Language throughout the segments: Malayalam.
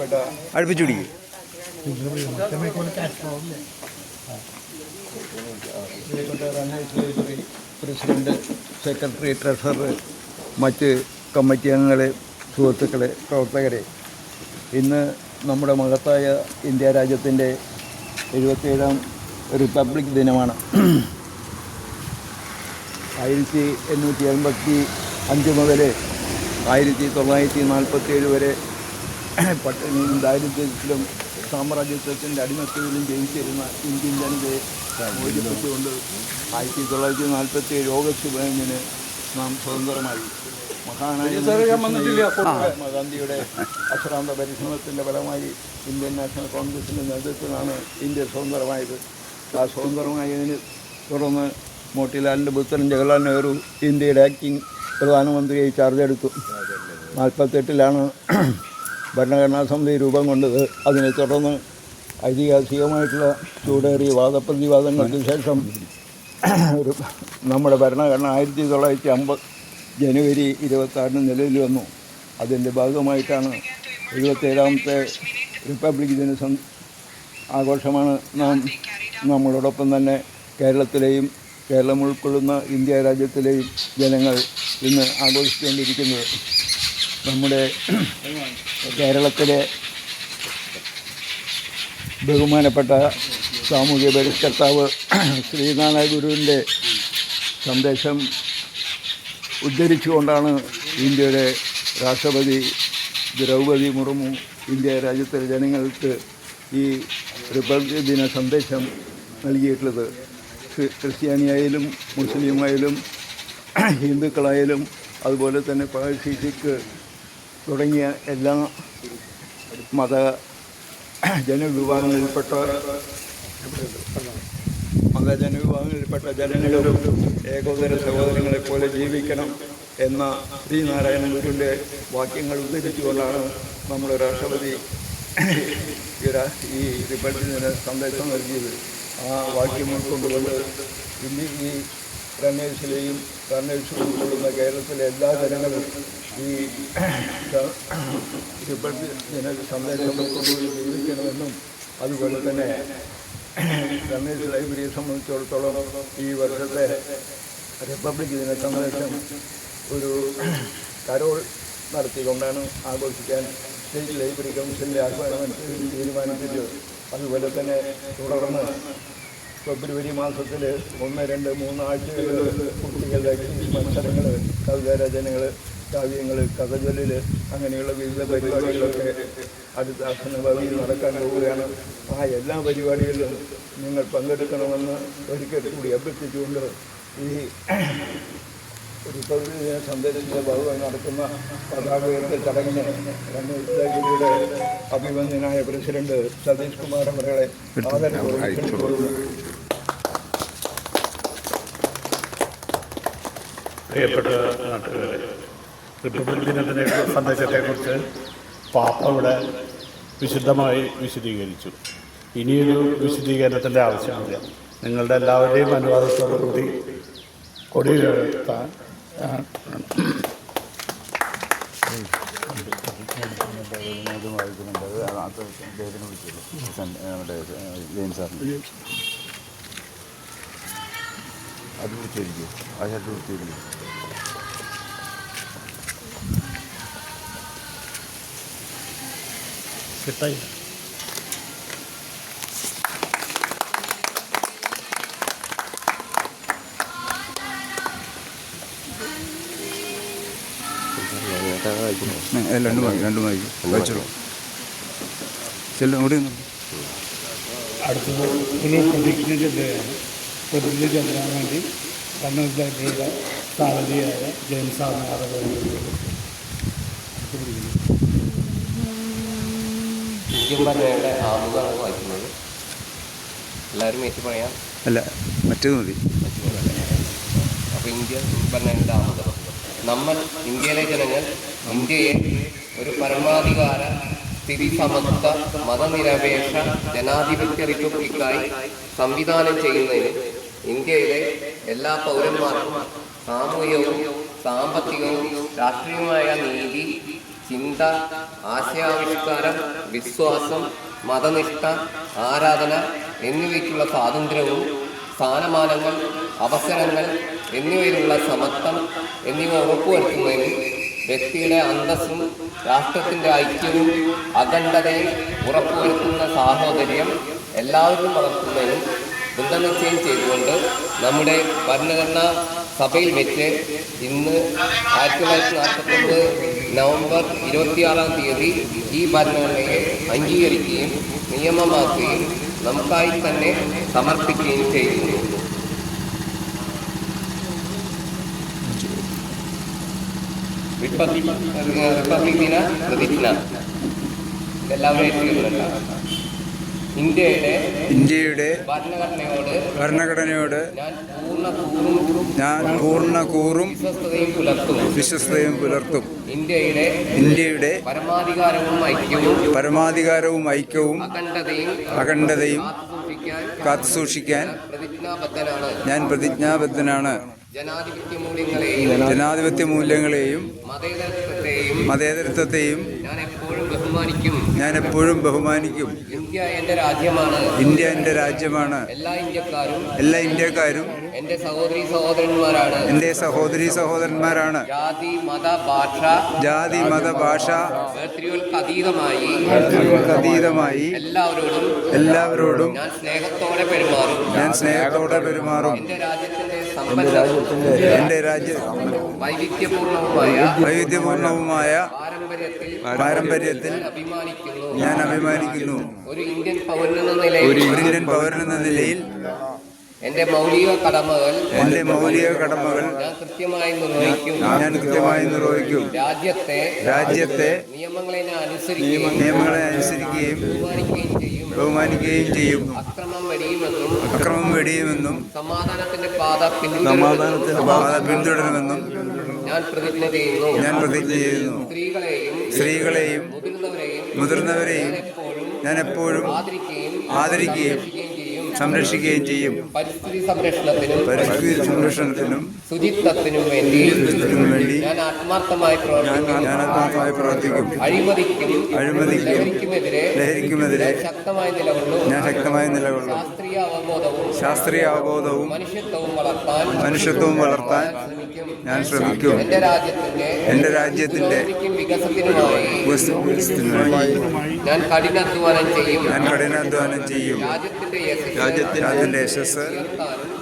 ബഹുമാനപ്പെട്ട അടുപ്പിച്ചുടി പ്രസിഡന്റ്, സെക്രട്ടറി, ട്രഷറർ, മറ്റ് കമ്മിറ്റി അംഗങ്ങളെ, സുഹൃത്തുക്കളെ, പ്രവർത്തകരെ, ഇന്ന് നമ്മുടെ മഹത്തായ ഇന്ത്യ രാജ്യത്തിൻ്റെ 77ാം റിപ്പബ്ലിക് ദിനമാണ്. 1885 മുതൽ 1947 വരെ പട്ടിണിയിലും ദാരിദ്ര്യത്തിലും സാമ്രാജ്യത്വത്തിൻ്റെ അടിമത്തത്തിലും ജയിച്ചിരുന്ന ഇന്ത്യൻ ജനതയെ മോചിപ്പിച്ചുകൊണ്ട് 1947 ഓഗസ്റ്റ് 15 നാം സ്വതന്ത്രമായി. മഹാത്മാഗാന്ധിയുടെ അശ്രാന്ത പരിശ്രമത്തിൻ്റെ ഫലമായി ഇന്ത്യൻ നാഷണൽ കോൺഗ്രസിൻ്റെ നേതൃത്വത്തിലാണ് ഇന്ത്യ സ്വതന്ത്രമായത്. ആ സ്വതന്ത്രമായതിന് തുടർന്ന് മോട്ടിലാലിൻ്റെ പുത്രൻ ജവഹർലാൽ നെഹ്റു ഇന്ത്യയുടെ ആക്ടിംഗ് പ്രധാനമന്ത്രിയായി ചാർജ് എടുത്തു. 48 ഭരണഘടനാ സമിതി രൂപം കൊണ്ടത്. അതിനെ തുടർന്ന് ഐതിഹാസികമായിട്ടുള്ള ചൂടേറിയ വാദപ്രതിവാദങ്ങൾക്ക് ശേഷം നമ്മുടെ ഭരണഘടന 1950 ജനുവരി 26 നിലവിൽ വന്നു. അതിൻ്റെ ഭാഗമായിട്ടാണ് 77ാമത്തെ റിപ്പബ്ലിക് ദിന ആഘോഷമാണ് നമ്മളോടൊപ്പം തന്നെ കേരളത്തിലെയും കേരളം ഉൾക്കൊള്ളുന്ന ഇന്ത്യ രാജ്യത്തിലെയും ജനങ്ങൾ ഇന്ന് ആഘോഷിച്ചുകൊണ്ടിരിക്കുന്നത്. നമ്മുടെ കേരളത്തിലെ ബഹുമാനപ്പെട്ട സാമൂഹ്യ പരിഷ്കർത്താവ് ശ്രീനാരായണ ഗുരുവിൻ്റെ സന്ദേശം ഉദ്ധരിച്ചുകൊണ്ടാണ് ഇന്ത്യയുടെ രാഷ്ട്രപതി ദ്രൗപദി മുർമു ഇന്ത്യ രാജ്യത്തിലെ ജനങ്ങൾക്ക് ഈ റിപ്പബ്ലിക് ദിന സന്ദേശം നൽകിയിട്ടുള്ളത്. ക്രിസ്ത്യാനിയായാലും മുസ്ലിമായാലും ഹിന്ദുക്കളായാലും അതുപോലെ തന്നെ പാഴ്സി, സിഖ് തുടങ്ങിയ എല്ലാ ജനവിഭാഗങ്ങളിൽപ്പെട്ട ജനങ്ങളും ഏകോദര സഹോദരങ്ങളെപ്പോലെ ജീവിക്കണം എന്ന ശ്രീനാരായണ ഗുരുവിൻ്റെ വാക്യങ്ങൾ ഉദ്ധരിച്ചുകൊണ്ടാണ് നമ്മുടെ രാഷ്ട്രപതി ഈ റിപ്പബ്ലിക് ദിന സന്ദേശം നൽകിയത്. ആ വാക്യം ഉൾക്കൊണ്ടുകൊണ്ട് ഇന്ന് ഈ റണ്ണേഴ്സിലെയും റണ്ണേഴ്സ് ഉൾക്കൊള്ളുന്ന കേരളത്തിലെ എല്ലാ ജനങ്ങളും ഈ റിപ്പബ്ലിക് ദിന സന്ദേശം ഉൾക്കൊണ്ടുകൊണ്ട് ജീവിക്കണമെന്നും അതുപോലെ തന്നെ റണ്ണേഴ്സ് ലൈബ്രറിയെ സംബന്ധിച്ചിടത്തോളം ഈ വർഷത്തെ റിപ്പബ്ലിക് ദിന സന്ദേശം ഒരു കരോൾ നടത്തിക്കൊണ്ടാണ് ആഘോഷിക്കാൻ സ്റ്റേറ്റ് ലൈബ്രറി കൗൺസിലിൻ്റെ ആഹ്വാനമനുസരിച്ച് തീരുമാനിച്ചത്. അതുപോലെ തന്നെ തുടർന്ന് ഫെബ്രുവരി മാസത്തിൽ 1, 2, 3 ആഴ്ചകളിൽ കുട്ടികളുടെ മത്സരങ്ങൾ, കവിതാരചനകൾ, കാവ്യങ്ങൾ, കഥചൊല്ലൽ, അങ്ങനെയുള്ള വിവിധ പരിപാടികളൊക്കെ അടുത്ത ഭാവിയിൽ നടക്കാൻ പോവുകയാണ്. ആ എല്ലാ പരിപാടികളിലും നിങ്ങൾ പങ്കെടുക്കണമെന്ന് ഒരിക്കൽ കൂടി അഭ്യർത്ഥിച്ചുകൊണ്ട് ഈ റിപ്പബ്ലിക് ദിന സന്ദേശത്തിൻ്റെ ഭാഗമായി നടക്കുന്ന പതാക ഉയർത്തൽ ചടങ്ങിന് രണ്ടാഴ്ചയുടെ അഭിമന്യനായ പ്രസിഡന്റ് സതീഷ് കുമാർ അവരെ ആദരവോടെ. പ്രിയപ്പെട്ട നാട്ടുകാരെ, റിപ്പബ്ലിക് ദിനത്തിൻ്റെ സന്ദേശത്തെക്കുറിച്ച് പാപ്പ ഇവിടെ വിശദമായി വിശദീകരിച്ചു. ഇനിയൊരു വിശദീകരണത്തിൻ്റെ ആവശ്യമില്ല. നിങ്ങളുടെ എല്ലാവരുടെയും അനുവാദത്തോടുകൂടി കൊടി ഉയർത്താൻ അത് വിളിച്ചിരിക്കും. അയാൾ വിളിച്ചിരിക്കും. കിട്ടായി രണ്ടും വായിക്കും വായിച്ചോളൂ. ചെല്ലു അവിടെ അടുത്തത് ഒരു പ്രതിജ്ഞ ചെല്ലാൻ വേണ്ടി കണ്ണൂർ ലൈബ്രറിയുടെ സാരഥിയായ ജെയിംസ് സാറിനാണ്. ഇന്ത്യൻ ഭരണയുടെ ആമുഖമാണ് വായിക്കുന്നത്. എല്ലാവരും ഏറ്റി പറയാം. അല്ല, മറ്റേത് മതി. അപ്പോൾ ഇന്ത്യൻ ഭരണയുടെ ആമുഖം. നമ്മൾ ഇന്ത്യയിലെ ജനങ്ങൾ ഇന്ത്യയെ ഒരു പരമാധികാര സ്ഥിതിസമത്വ മതനിരപേക്ഷ ജനാധിപത്യ റിപ്പബ്ലിക്കായി സംവിധാനം ചെയ്യുന്നതിന് ഇന്ത്യയിലെ എല്ലാ പൗരന്മാർക്കും സാമൂഹികവും സാമ്പത്തികവും രാഷ്ട്രീയവുമായ നീതി, ചിന്ത, ആശയാവിഷ്കാരം, വിശ്വാസം, മതനിഷ്ഠ, ആരാധന എന്നിവയ്ക്കുള്ള സ്വാതന്ത്ര്യവും സ്ഥാനമാനങ്ങൾ, അവസരങ്ങൾ എന്നിവയിലുള്ള സമത്വം എന്നിവ ഉറപ്പുവരുത്തുന്നതിനും വ്യക്തിയുടെ അന്തസ്സും രാഷ്ട്രത്തിൻ്റെ ഐക്യവും അഖണ്ഡതയും ഉറപ്പുവരുത്തുന്ന സാഹോദര്യം എല്ലാവരും വളർത്തുന്നതിനും ദൃഢനിശ്ചയം ചെയ്തുകൊണ്ട് നമ്മുടെ ഭരണഘടനാ സഭയിൽ വെച്ച് ഇന്ന് 1949 നവംബർ 26 ഈ ഭരണഘടനയെ അംഗീകരിക്കുകയും നിയമമാക്കുകയും നമുക്കായി തന്നെ സമർപ്പിക്കുകയും ചെയ്യുന്നു. റിപ്പബ്ലിക് ദിന പ്രതിജ്ഞ എല്ലാവരും ഏറ്റുകൊള്ളുന്നുണ്ട്. ഇന്ത്യയുടെ ഭരണഘടനയോട് ഞാൻ പൂർണ്ണ കൂറും വിശ്വസ്തയും പുലർത്തും. ഇന്ത്യയുടെ പരമാധികാരവും ഐക്യവും അഖണ്ഡതയും കാത്തുസൂക്ഷിക്കാൻ ഞാൻ പ്രതിജ്ഞാബദ്ധനാണ്. ജനാധിപത്യ മൂല്യങ്ങളെയും മതേതരത്വത്തെയും ഞാൻ എപ്പോഴും ബഹുമാനിക്കും. ഇന്ത്യ എൻ്റെ രാജ്യമാണ്. എല്ലാ ഇന്ത്യക്കാരും എൻ്റെ സഹോദരീ സഹോദരന്മാരാണ്. ജാതി മത ഭാഷ അതീതമായി എല്ലാവരോടും ഞാൻ സ്നേഹത്തോടെ പെരുമാറും. എൻ്റെ വൈവിധ്യപൂർണവുമായ പാരമ്പര്യത്തിൽ ഞാൻ അഭിമാനിക്കുന്നു. ഒരു ഇന്ത്യൻ പൗരനെന്ന നിലയിൽ എൻ്റെ മൗലിക കടമകൾ ഞാൻ കൃത്യമായി നിർവഹിക്കും. രാജ്യത്തെ നിയമങ്ങളെ അനുസരിക്കുകയും ബഹുമാനിക്കുകയും ചെയ്യും. അക്രമം വെടിയുമെന്നും സമാധാനത്തിന്റെ പാത പിന്തുടരുമെന്നും ഞാൻ പ്രതിജ്ഞ ചെയ്യുന്നു. സ്ത്രീകളെയും മുതിർന്നവരെയും ഞാൻ എപ്പോഴും ആദരിക്കുകയും സംരക്ഷിക്കുകയും ചെയ്യും. പരിസ്ഥിതി സംരക്ഷണത്തിനും ശുചിത്വത്തിനും വേണ്ടി ഞാൻ ആത്മാർത്ഥമായി പ്രവർത്തിക്കും. ലഹരിക്കുമെതിരെ ഞാൻ ശക്തമായി നിലകൊള്ളും. ശാസ്ത്രീയ അവബോധവും മനുഷ്യത്വവും വളർത്താൻ ഞാൻ ശ്രമിക്കും. എൻ്റെ രാജ്യത്തിൻ്റെ വികസനത്തിനുമായി ഞാൻ കഠിനാധ്വാനം ചെയ്യും. രാജ്യത്തിൻ്റെ യശസ്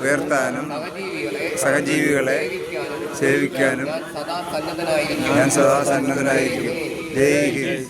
ഉയർത്താനും സഹജീവികളെ സേവിക്കാനും ഞാൻ സദാ സന്നദ്ധനായിരിക്കും. ജയ് ഹിന്ദ്.